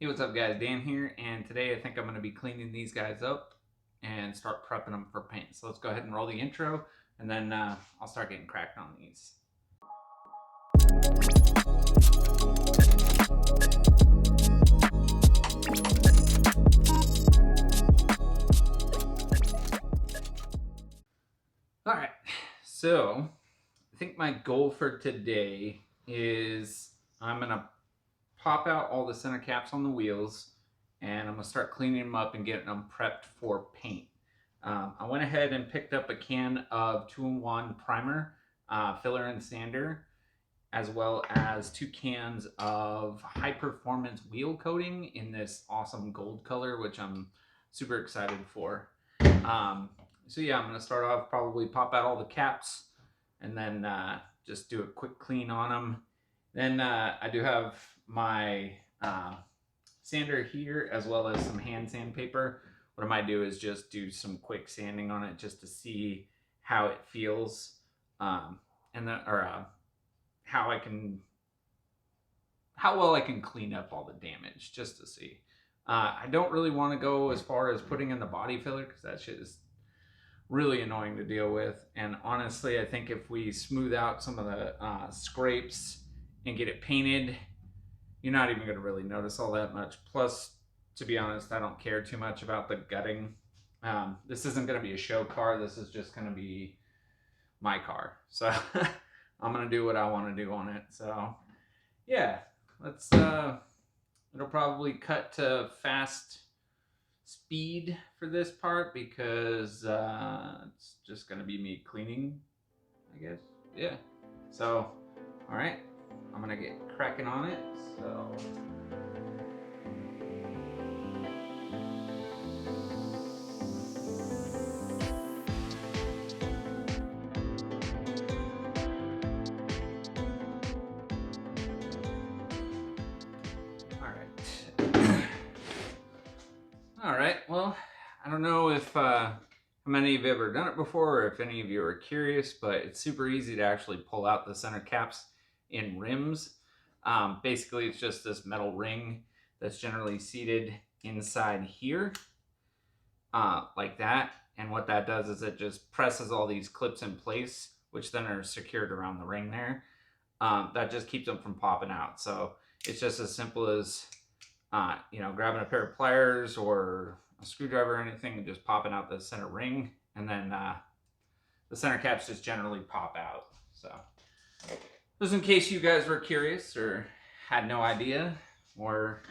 Hey, what's up guys? Dan here, and today I think I'm going to be cleaning these guys up and start prepping them for paint. So let's go ahead and roll the intro, and then I'll start getting cracked on these. Alright, so I think my goal for today is I'm going to pop out all the center caps on the wheels, and I'm going to start cleaning them up and getting them prepped for paint. I went ahead and picked up a can of 2-in-1 primer, filler and sander, as well as 2 cans of high performance wheel coating in this awesome gold color, which I'm super excited for. So yeah, I'm going to start off, probably pop out all the caps, and then just do a quick clean on them. Then I do have my sander here, as well as some hand sandpaper. What I might do is just do some quick sanding on it just to see how it feels, and then how well I can clean up all the damage, just to see. I don't really want to go as far as putting in the body filler, because that shit is really annoying to deal with. And honestly, I think if we smooth out some of the scrapes and get it painted, you're not even going to really notice all that much. Plus, to be honest, I don't care too much about the gutting. This isn't going to be a show car. This is just going to be my car. So I'm going to do what I want to do on it. So yeah, let's it'll probably cut to fast speed for this part, because it's just going to be me cleaning, I guess. Yeah. So, all right, I'm going to get cracking on it. So all right, well, I don't know if how many of you have ever done it before, or if any of you are curious, but it's super easy to actually pull out the center caps in rims. Basically, it's just this metal ring that's generally seated inside here, like that. And what that does is it just presses all these clips in place, which then are secured around the ring there. That just keeps them from popping out. So it's just as simple as grabbing a pair of pliers or a screwdriver or anything and just popping out the center ring, and then the center caps just generally pop out. So just in case you guys were curious or had no idea or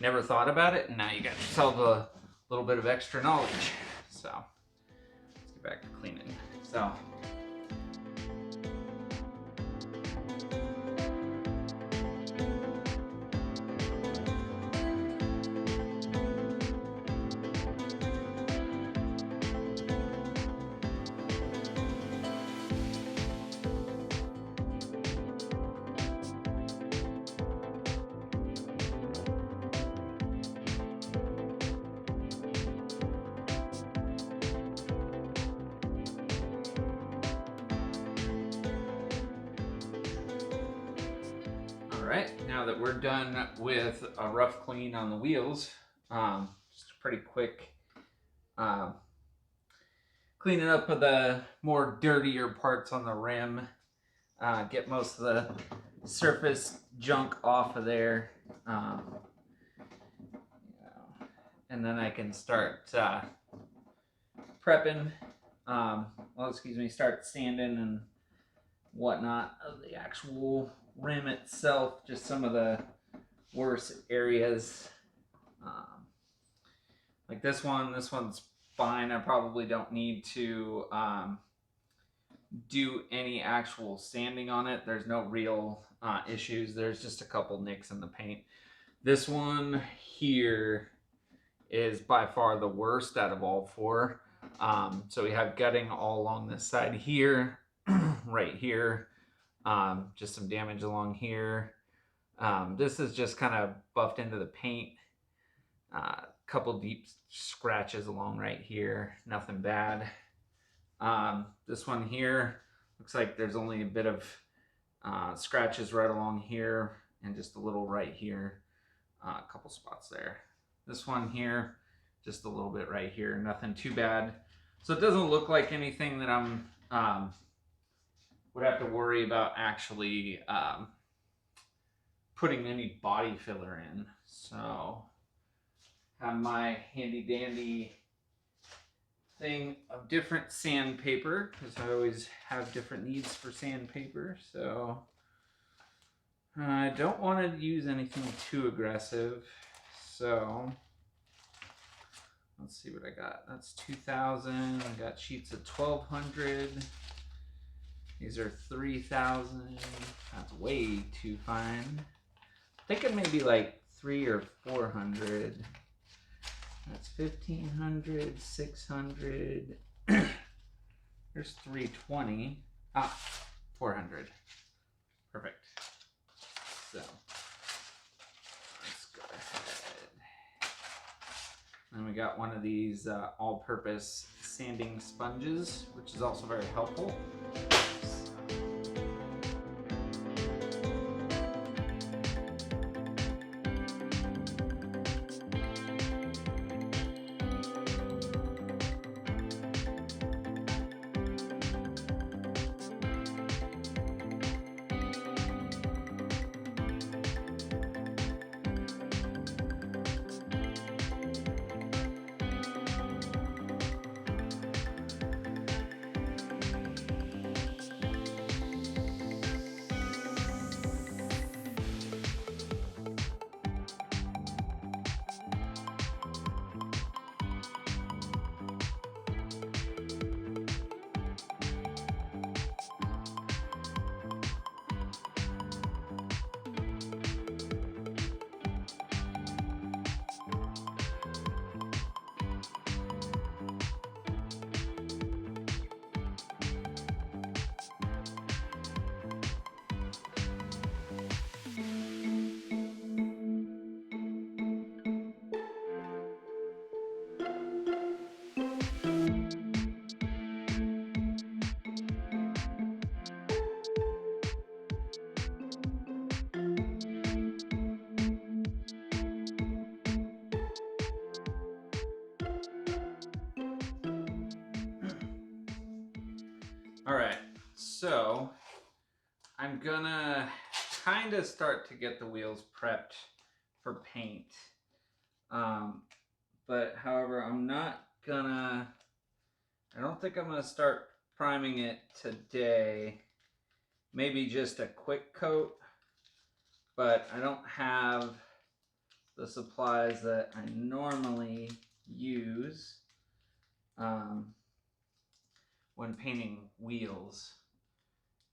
never thought about it, and now you got yourself a little bit of extra knowledge. So let's get back to cleaning. So Alright, now that we're done with a rough clean on the wheels, just a pretty quick cleaning up of the more dirtier parts on the rim, get most of the surface junk off of there, and then I can start prepping, start sanding and whatnot of the actual rim itself, just some of the worst areas. Like this one's fine. I probably don't need to do any actual sanding on it. There's no real issues. There's just a couple nicks in the paint. This one here is by far the worst out of all four. So we have gutting all along this side here, right here, just some damage along here. This is just kind of buffed into the paint. Couple deep scratches along right here, nothing bad. This one here looks like there's only a bit of scratches right along here and just a little right here. a couple spots there. This one here, just a little bit right here, nothing too bad. So it doesn't look like anything that I'm would have to worry about actually putting any body filler in. So have my handy dandy thing of different sandpaper, because I always have different needs for sandpaper. So I don't want to use anything too aggressive. So let's see what I got. That's 2,000. I got sheets of 1,200. These are 3,000. That's way too fine. Thinking maybe like 300 or 400. That's 1,500, 600. There's 320. 400. Perfect. So let's go ahead. And we got one of these all-purpose sanding sponges, which is also very helpful. All right, so I'm gonna kind of start to get the wheels prepped for paint. But however, I don't think I'm gonna start priming it today. Maybe just a quick coat, but I don't have the supplies that I normally use when painting wheels.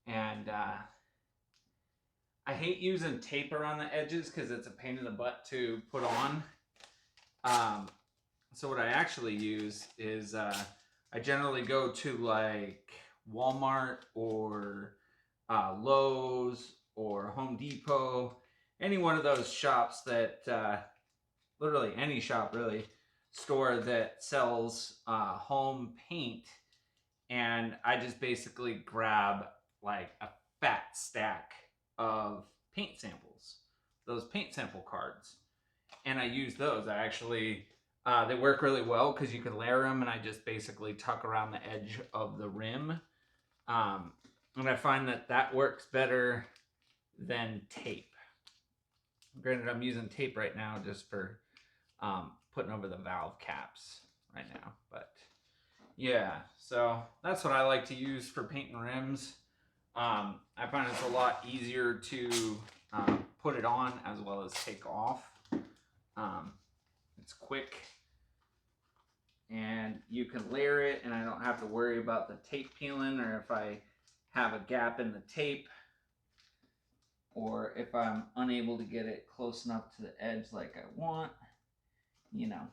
And I hate using tape around the edges because it's a pain in the butt to put on. So what I actually use is I generally go to like Walmart or Lowe's or Home Depot, any one of those shops that literally any shop really, store that sells home paint, and I just basically grab like a fat stack of paint samples, those paint sample cards, and I use those. I actually they work really well because you can layer them, and I just basically tuck around the edge of the rim, and I find that works better than tape. Granted, I'm using tape right now just for putting over the valve caps right now, but yeah, so that's what I like to use for painting rims. I find it's a lot easier to put it on as well as take off. It's quick, and you can layer it, and I don't have to worry about the tape peeling, or if I have a gap in the tape, or if I'm unable to get it close enough to the edge like I want, you know,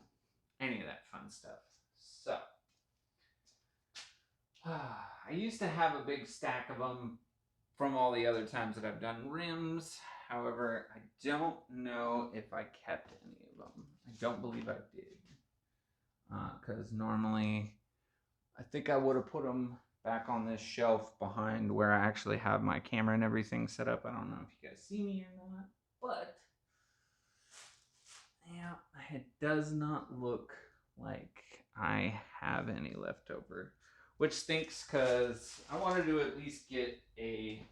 any of that fun stuff. So I used to have a big stack of them from all the other times that I've done rims. However, I don't know if I kept any of them. I don't believe I did. Because normally, I think I would have put them back on this shelf behind where I actually have my camera and everything set up. I don't know if you guys see me or not, but it does not look like I have any left over, which stinks because I wanted to at least get a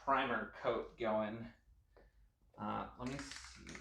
primer coat going. Let me see.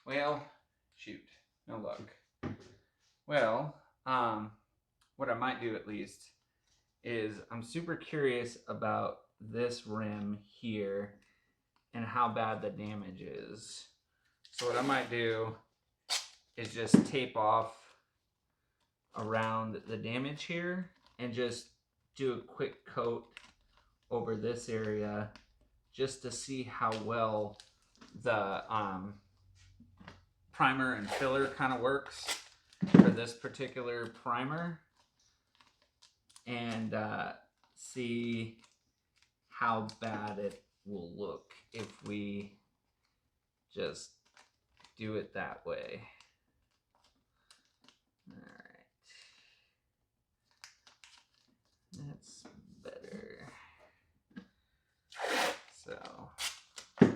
Well, shoot, no luck. Well, what I might do at least is I'm super curious about this rim here and how bad the damage is. So what I might do is just tape off around the damage here and just do a quick coat over this area just to see how well the primer and filler kind of works for this particular primer, and see how bad it will look if we just do it that way. All right, that's better. So, yeah,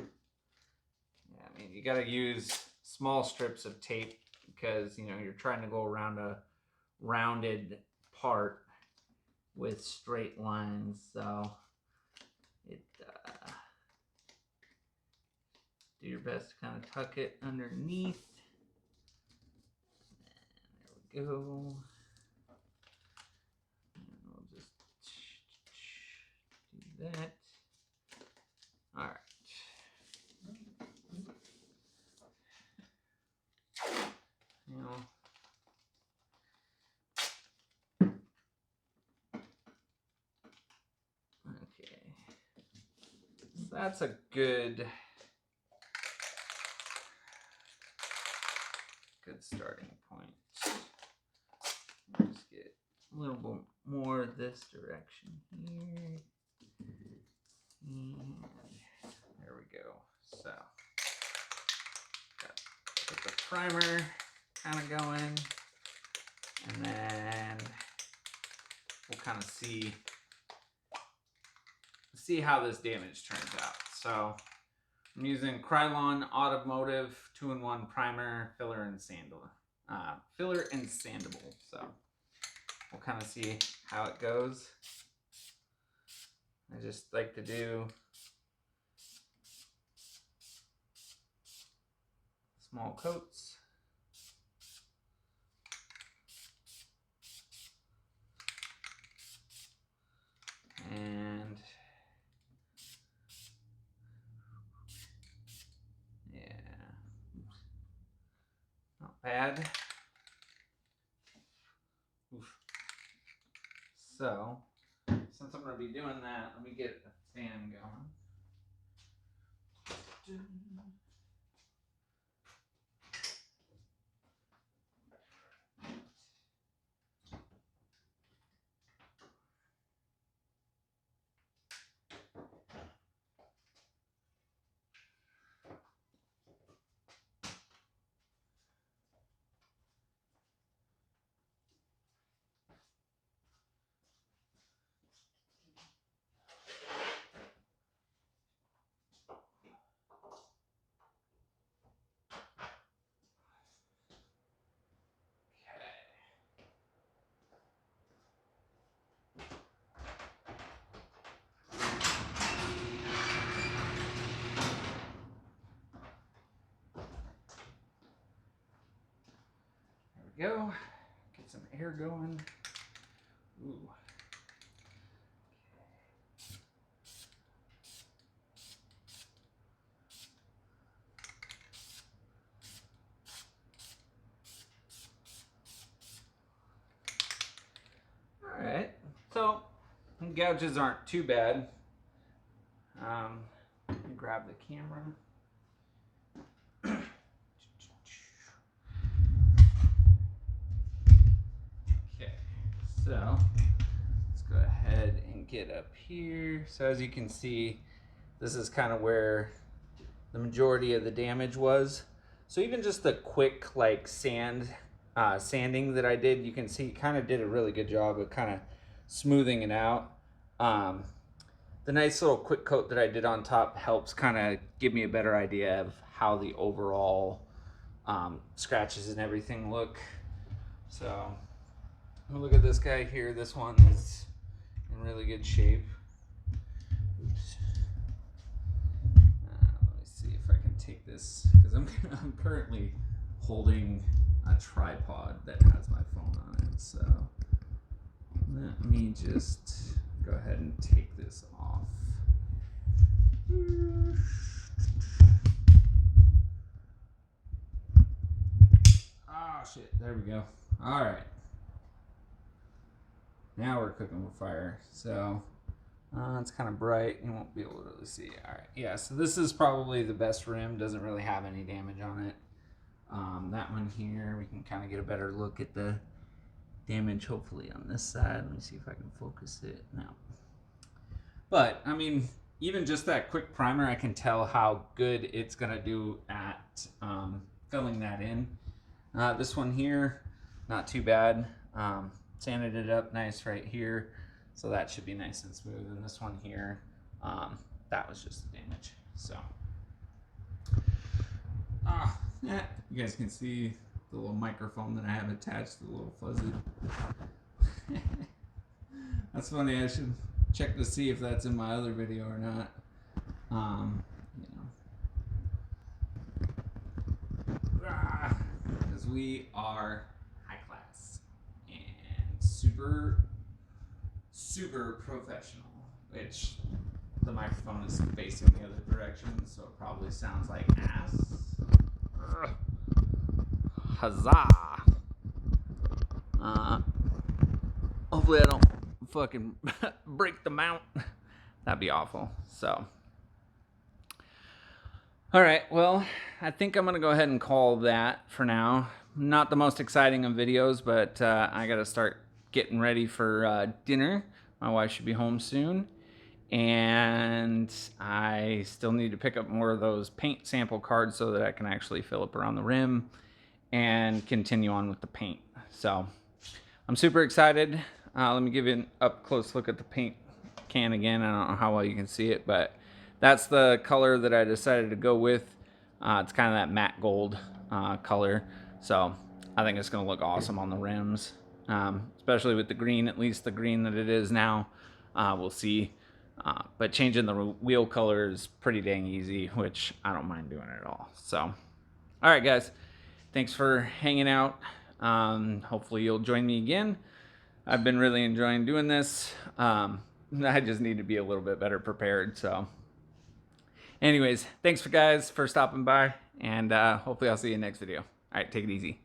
I mean, you got to use small strips of tape because, you know, you're trying to go around a rounded part with straight lines, so it do your best to kind of tuck it underneath. And there we go. And we'll just do that. All right. Now, okay. So that's a good starting point. Just get a little bit more this direction here. And there we go. So, get the primer kind of going, and then we'll kind of see how this damage turns out. So I'm using Krylon Automotive 2-in-1 primer, filler and sandable. So we'll kind of see how it goes. I just like to do small coats. And yeah, not bad. Oof. So, since I'm going to be doing that, let me get a fan going. There we go. Get some air going. Ooh. gouges aren't too bad. Let me grab the camera. Okay, so let's go ahead and get up here. So as you can see, this is kind of where the majority of the damage was. So even just the quick like sanding that I did, you can see kind of did a really good job of kind of smoothing it out. The nice little quick coat that I did on top helps kind of give me a better idea of how the overall scratches and everything look. So look at this guy here. This one is in really good shape. Oops. Let me see if I can take this, because I'm currently holding a tripod that has my phone on it. So let me just go ahead and take this off. Oh shit, there we go. All right. Now we're cooking with fire. So it's kind of bright. You won't be able to really see. All right. Yeah, so this is probably the best rim. Doesn't really have any damage on it. That one here, we can kind of get a better look at the damage, hopefully, on this side. Let me see if I can focus it. No. But, I mean, even just that quick primer, I can tell how good it's going to do at filling that in. This one here, not too bad. Sanded it up nice right here, so that should be nice and smooth. And this one here, that was just the damage. So, yeah, you guys can see the little microphone that I have attached, the little fuzzy. That's funny. I should check to see if that's in my other video or not. Because we are high class and super professional, which the microphone is facing the other direction, so it probably sounds like ass. Huzzah! Hopefully I don't fucking break the mount. That'd be awful. So, all right, well, I think I'm gonna go ahead and call that for now. Not the most exciting of videos, but I gotta start getting ready for dinner. My wife should be home soon, and I still need to pick up more of those paint sample cards so that I can actually fill up around the rim and continue on with the paint. So I'm super excited. Let me give you an up close look at the paint can again. I don't know how well you can see it, but that's the color that I decided to go with. It's kind of that matte gold color. So I think it's gonna look awesome on the rims, especially with the green, at least the green that it is now. We'll see. But changing the wheel color is pretty dang easy, which I don't mind doing at all. So, all right, guys. Thanks for hanging out. Hopefully you'll join me again. I've been really enjoying doing this. I just need to be a little bit better prepared. So anyways, thanks for stopping by, and hopefully I'll see you in the next video. All right, take it easy.